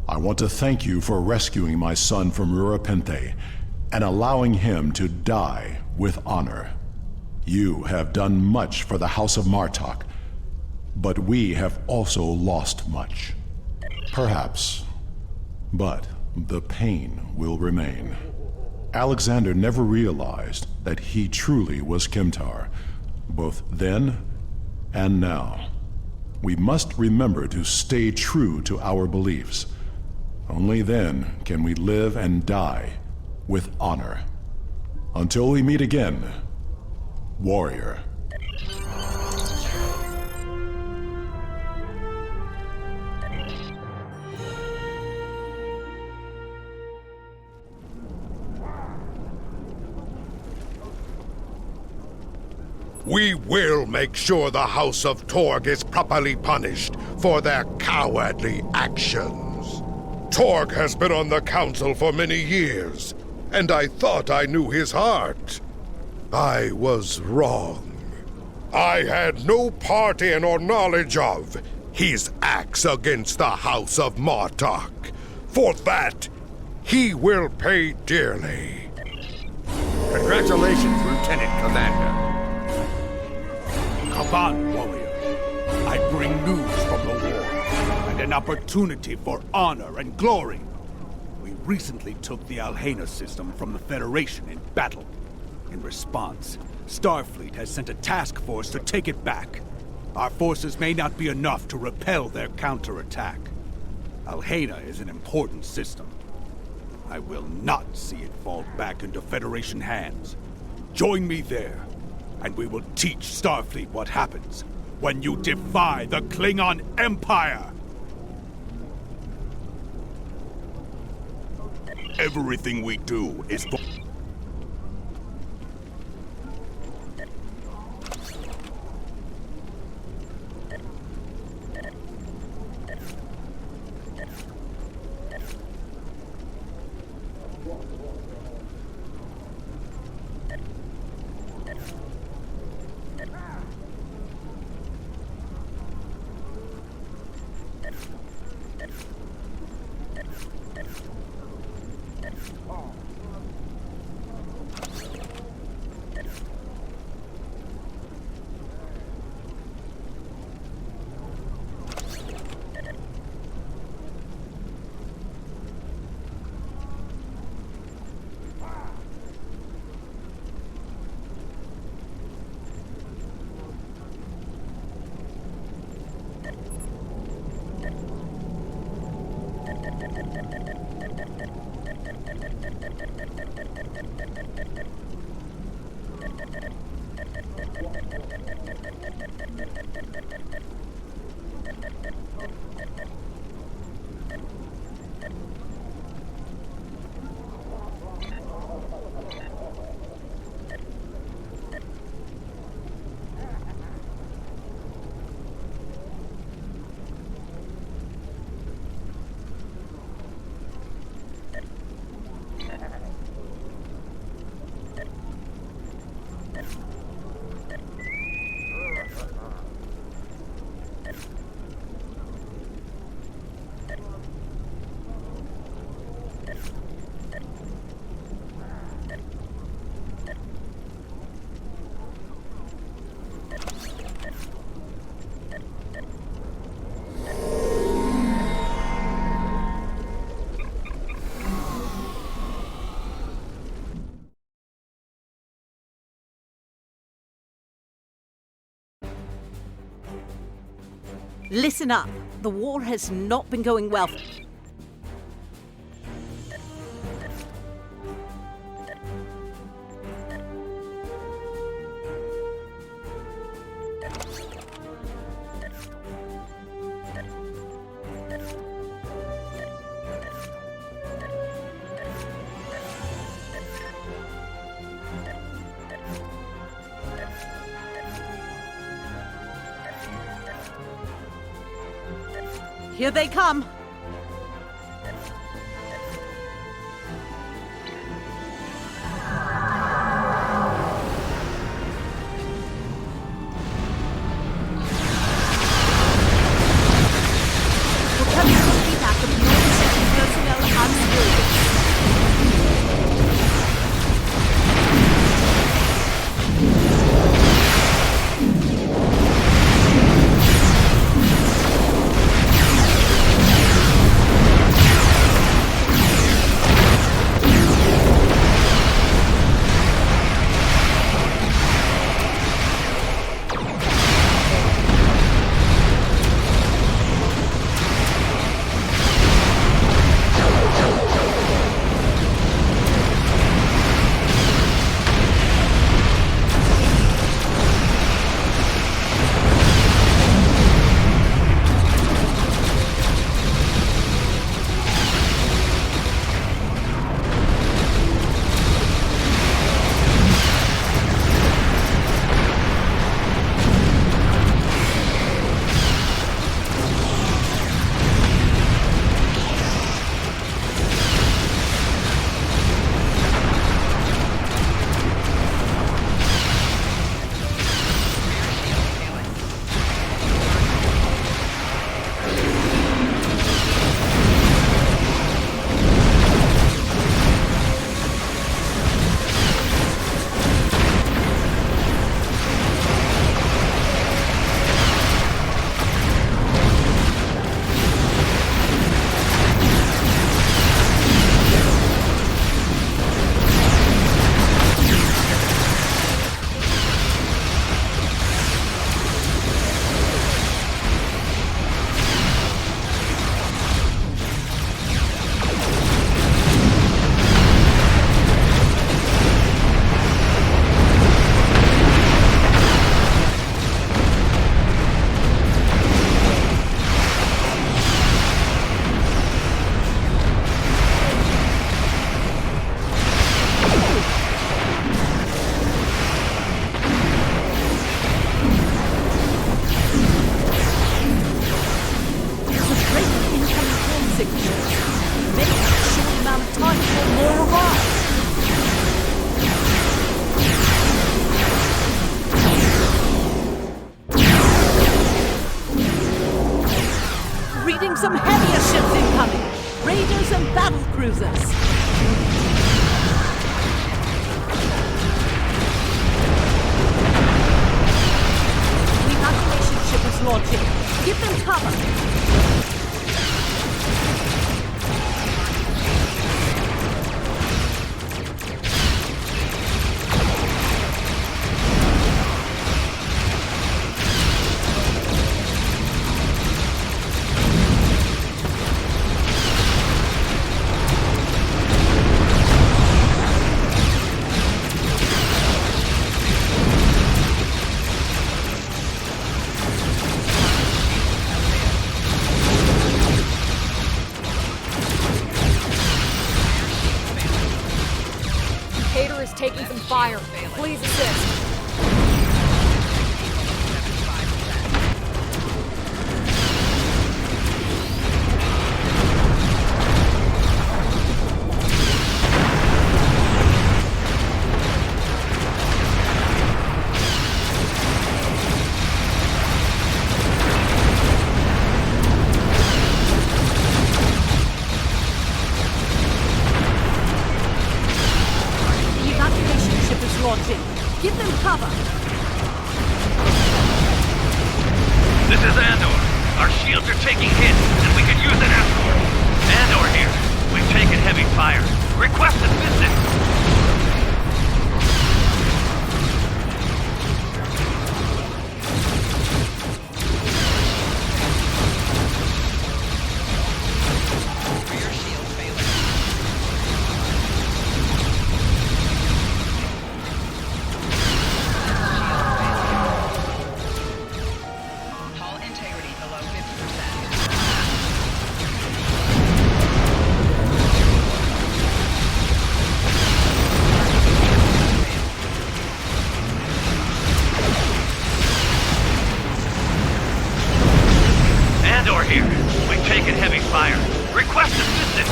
I want to thank you for rescuing my son from Rurapente and allowing him to die with honor. You have done much for the House of Martok, but we have also lost much. Perhaps, but the pain will remain. Alexander never realized that he truly was Kimtar, both then and now. We must remember to stay true to our beliefs. Only then can we live and die with honor. Until we meet again, warrior. We will make sure the House of Torg is properly punished for their cowardly actions. Torg has been on the council for many years, and I thought I knew his heart. I was wrong. I had no part in or knowledge of his acts against the House of Martok. For that, he will pay dearly. Congratulations, Lieutenant Commander. Come on, warrior. I bring news from the war, and an opportunity for honor and glory. We recently took the Alhena system from the Federation in battle. In response, Starfleet has sent a task force to take it back. Our forces may not be enough to repel their counterattack. Alhena is an important system. I will not see it fall back into Federation hands. Join me there, and we will teach Starfleet what happens when you defy the Klingon Empire! Everything we do is for... Listen up. The war has not been going well. Here they come. Some heavier ships incoming! Raiders and battle cruisers! The evacuation ship is launching. Give them cover! Taking some fire. Please assist. Give them cover! This is Andor. Our shields are taking hits, and we could use an escort. Andor here. We've taken heavy fire. Request assistance! here. We've taken heavy fire. Request assistance!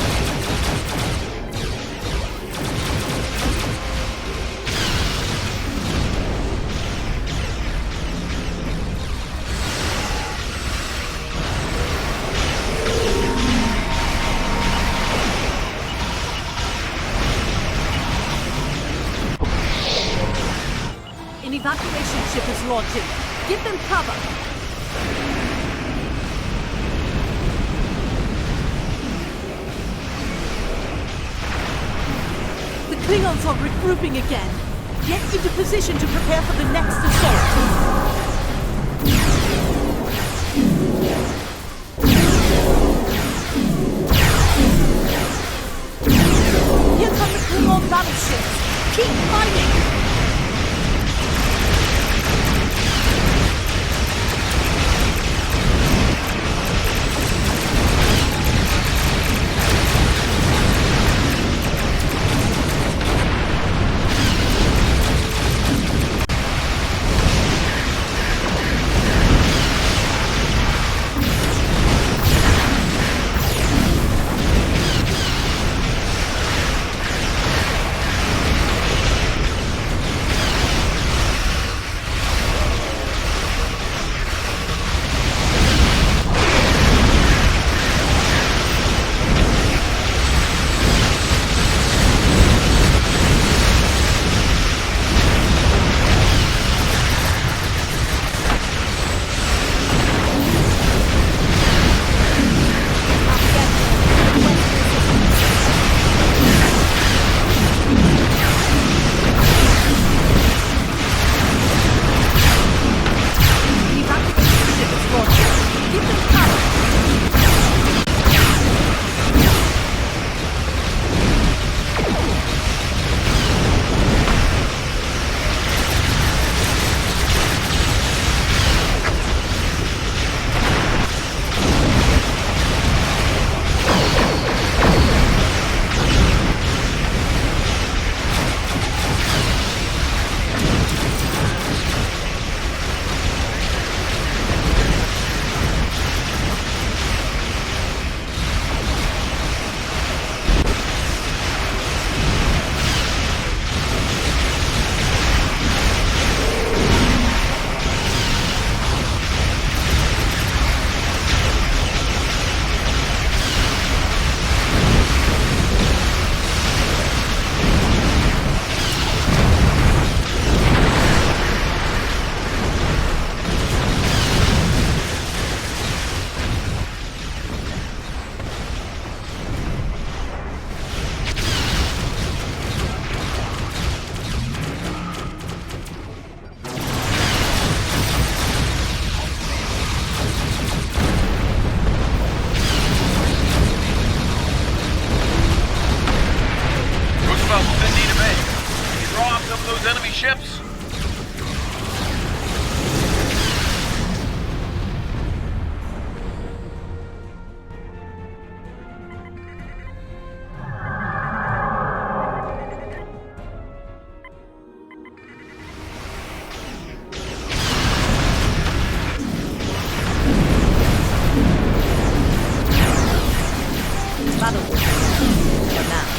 An evacuation ship is launching. Give them cover! The Klingons are regrouping again. Get into position to prepare for the next assault. Here come the Klingon battleships. Keep fighting! Enemy ships? Battle for now.